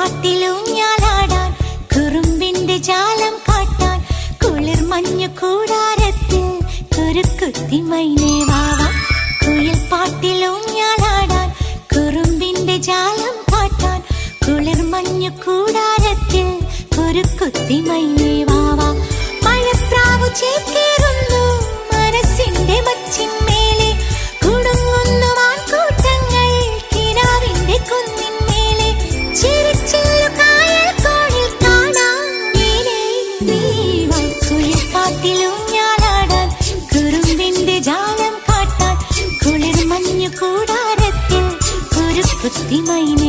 പാട്ടിലൂഞ്ഞാലാടാൻ കുറുമ്പിന്റെ ജാലം കാട്ടാൻ കുളിർ മഞ്ഞു കൂടാരത്തിൽ കുരുക്കുത്തി മൈനേ വാവാ. കുയിൽ പാട്ടിലൂഞ്ഞാലാടാൻ കുറുമ്പിന്റെ ജാലം കാട്ടാൻ കുളിർ മഞ്ഞു കൂടാരത്തിൽ കുരുക്കുത്തി മൈനേ വാവാ. മഴപ്രാവു ചേക്കേറുന്നു മനസ്സിന്റെ മച്ചിന്മേലെ കുടുങ്ങുന്നു മാൻകൂട്ടങ്ങൾ കിനാവിന്റെ കുന്നിന്മേലെ ചിരിച്ചില്ലു കായൽ കോണിൽ കാണാം നീലേ നീവാ. കുയിൽ പാട്ടിലൂഞ്ഞാലാടാൻ കുറുമ്പിന്റെ ജാലം കാട്ടാൻ കുളിർ മഞ്ഞു കൂടാരത്തിൽ കുരുക്കുത്തി മൈനേ